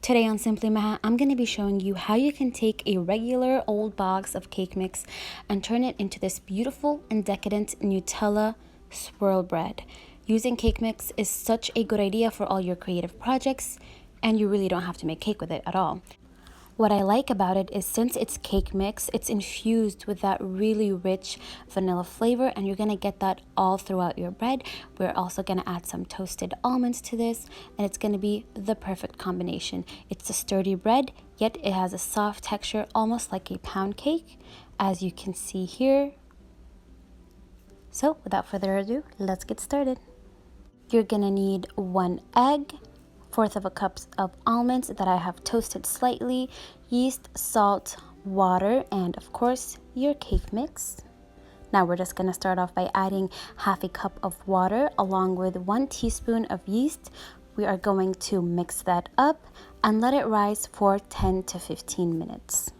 Today on Simply Maha, I'm going to be showing you how you can take a regular old box of cake mix and turn it into this beautiful and decadent Nutella swirl bread. Using cake mix is such a good idea for all your creative projects, and you really don't have to make cake with it at all. What I like about it is since it's cake mix, it's infused with that really rich vanilla flavor, and you're gonna get that all throughout your bread. We're also gonna add some toasted almonds to this, and it's gonna be the perfect combination. It's a sturdy bread, yet it has a soft texture, almost like a pound cake, as you can see here. So without further ado, let's get started. You're gonna need 1 egg, 1/4 of a cup of almonds that I have toasted slightly, yeast, salt, water, and of course your cake mix. Now we're just going to start off by adding 1/2 cup of water along with 1 teaspoon of yeast. We are going to mix that up and let it rise for 10 to 15 minutes.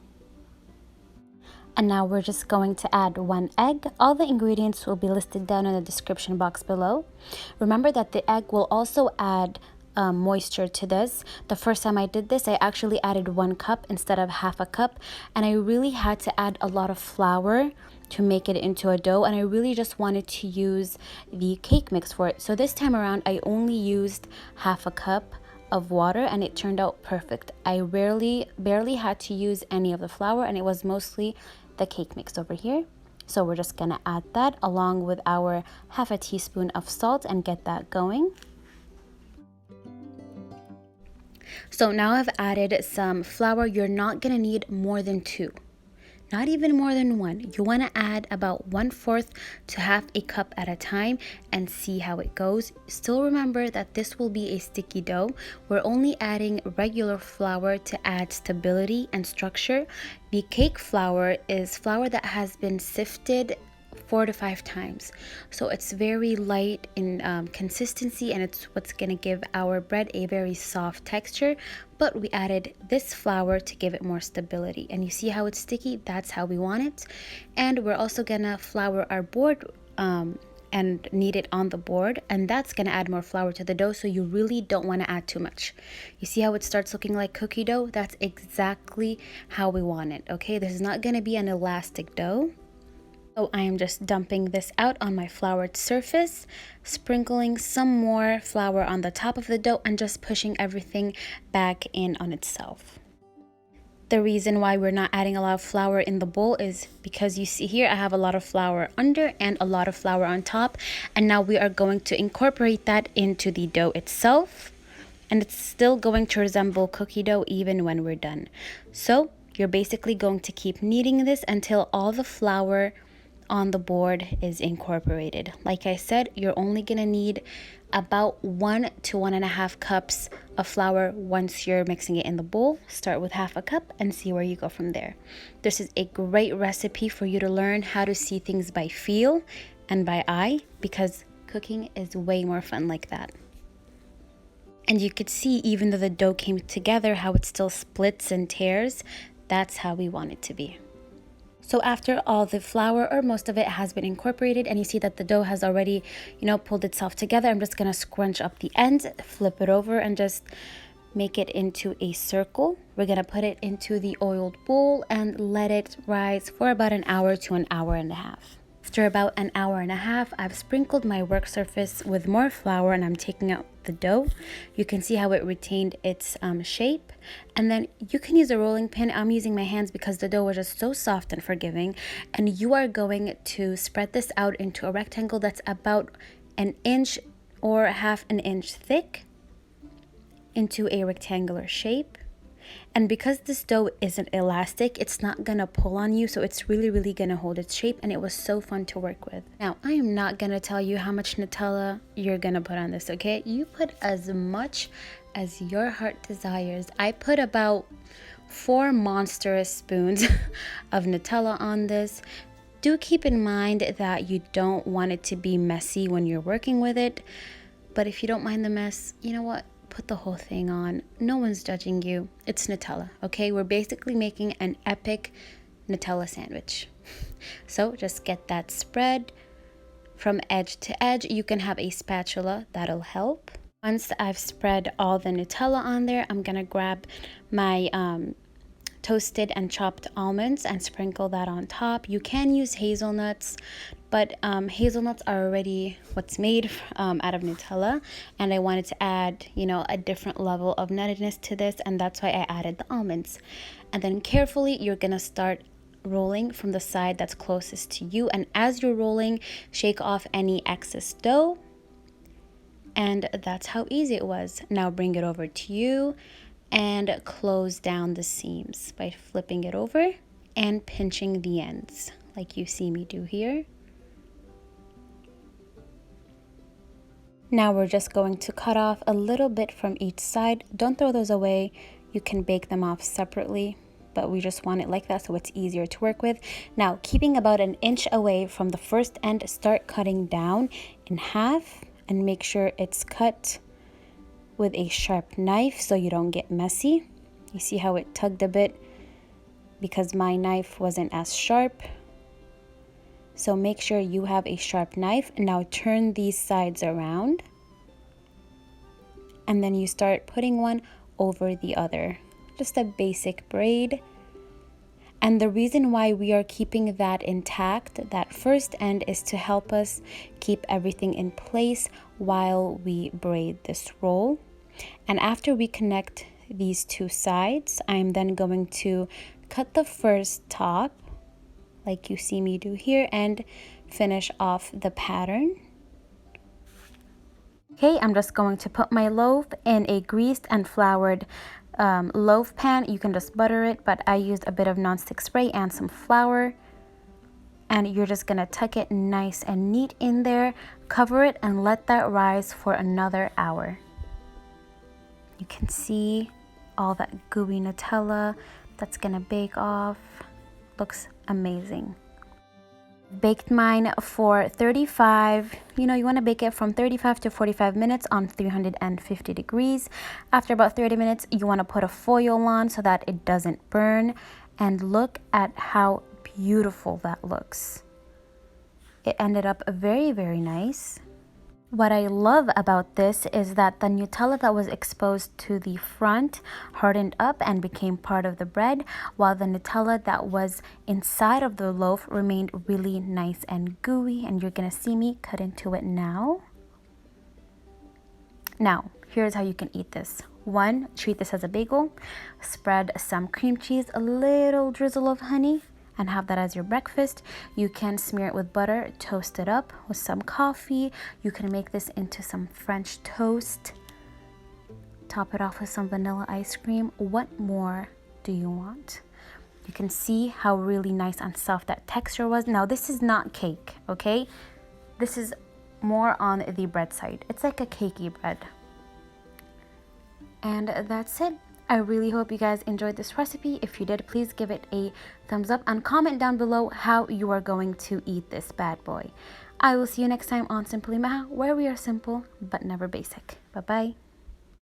And now we're just going to add 1 egg. All the ingredients will be listed down in the description box below. Remember that the egg will also add moisture to this. The first time I did this, I actually added 1 cup instead of 1/2 cup, and I really had to add a lot of flour to make it into a dough, and I really just wanted to use the cake mix for it. So this time around I only used 1/2 cup of water, and it turned out perfect. I barely had to use any of the flour, and it was mostly the cake mix over here. So we're just gonna add that along with our 1/2 teaspoon of salt and get that going. So now I've added some flour. You're not gonna need more than 2, not even more than 1. You want to add about 1/4 to 1/2 cup at a time and see how it goes. Still remember that this will be a sticky dough. We're only adding regular flour to add stability and structure. The cake flour is flour that has been sifted 4 to 5 times, so it's very light in consistency, and it's what's going to give our bread a very soft texture. But we added this flour to give it more stability, and you see how it's sticky? That's how we want it. And we're also gonna flour our board and knead it on the board, and that's gonna add more flour to the dough, so you really don't want to add too much. You see how it starts looking like cookie dough? That's exactly how we want it. Okay, this is not going to be an elastic dough. So I am just dumping this out on my floured surface, sprinkling some more flour on the top of the dough, and just pushing everything back in on itself. The reason why we're not adding a lot of flour in the bowl is because you see here I have a lot of flour under and a lot of flour on top, and now we are going to incorporate that into the dough itself, and it's still going to resemble cookie dough even when we're done. So you're basically going to keep kneading this until all the flour on the board is incorporated. Like I said, you're only gonna need about 1 to 1.5 cups of flour once you're mixing it in the bowl. Start with 1/2 cup and see where you go from there. This is a great recipe for you to learn how to see things by feel and by eye, because cooking is way more fun like that. And you could see, even though the dough came together, how it still splits and tears. That's how we want it to be. So after all the flour, or most of it, has been incorporated, and you see that the dough has already, pulled itself together, I'm just gonna scrunch up the ends, flip it over, and just make it into a circle. We're gonna put it into the oiled bowl and let it rise for about 1 hour to 1.5 hours. After about 1.5 hours, I've sprinkled my work surface with more flour, and I'm taking out the dough. You can see how it retained its shape, and then you can use a rolling pin. I'm using my hands because the dough was just so soft and forgiving. And you are going to spread this out into a rectangle that's about 1 inch or 1/2 inch thick into a rectangular shape. And because this dough isn't elastic, it's not gonna pull on you, so it's really gonna hold its shape, and it was so fun to work with. Now, I am not gonna tell you how much Nutella you're gonna put on this, okay? You put as much as your heart desires. I put about 4 monstrous spoons of Nutella on this. Do keep in mind that you don't want it to be messy when you're working with it, but if you don't mind the mess, you know what? Put the whole thing on. No one's judging you. It's Nutella, okay? We're basically making an epic Nutella sandwich. So just get that spread from edge to edge. You can have a spatula, that'll help. Once I've spread all the Nutella on there, I'm gonna grab my toasted and chopped almonds and sprinkle that on top. You can use hazelnuts, but hazelnuts are already what's made out of Nutella, and I wanted to add, you know, a different level of nuttiness to this, and that's why I added the almonds. And then carefully you're gonna start rolling from the side that's closest to you, and as you're rolling, shake off any excess dough. And that's how easy it was. Now bring it over to you and close down the seams by flipping it over and pinching the ends like you see me do here. Now we're just going to cut off a little bit from each side. Don't throw those away. You can bake them off separately, but we just want it like that so it's easier to work with. Now, keeping about an inch away from the first end, start cutting down in half and make sure it's cut with a sharp knife so you don't get messy. You see how it tugged a bit because my knife wasn't as sharp. So make sure you have a sharp knife. Now turn these sides around and then you start putting one over the other. Just a basic braid. And the reason why we are keeping that intact, that first end, is to help us keep everything in place while we braid this roll. And after we connect these two sides, I'm then going to cut the first top, like you see me do here, and finish off the pattern. Okay, I'm just going to put my loaf in a greased and floured loaf pan. You can just butter it, but I used a bit of nonstick spray and some flour. And you're just gonna tuck it nice and neat in there, cover it, and let that rise for another hour. You can see all that gooey Nutella that's gonna bake off. Looks amazing. Baked mine for 35, you want to bake it from 35 to 45 minutes on 350 degrees. After about 30 minutes, you want to put a foil on so that it doesn't burn. And look at how beautiful that looks. It ended up very, very nice. What I love about this is that the Nutella that was exposed to the front hardened up and became part of the bread, while the Nutella that was inside of the loaf remained really nice and gooey, and you're gonna see me cut into it now. Now, here's how you can eat this. 1, treat this as a bagel, spread some cream cheese, a little drizzle of honey, and have that as your breakfast. You can smear it with butter, toast it up with some coffee. You can make this into some French toast. Top it off with some vanilla ice cream. What more do you want? You can see how really nice and soft that texture was. Now, this is not cake, okay? This is more on the bread side. It's like a cakey bread. And that's it. I really hope you guys enjoyed this recipe. If you did, please give it a thumbs up and comment down below how you are going to eat this bad boy. I will see you next time on Simply Maha, where we are simple but never basic. Bye-bye.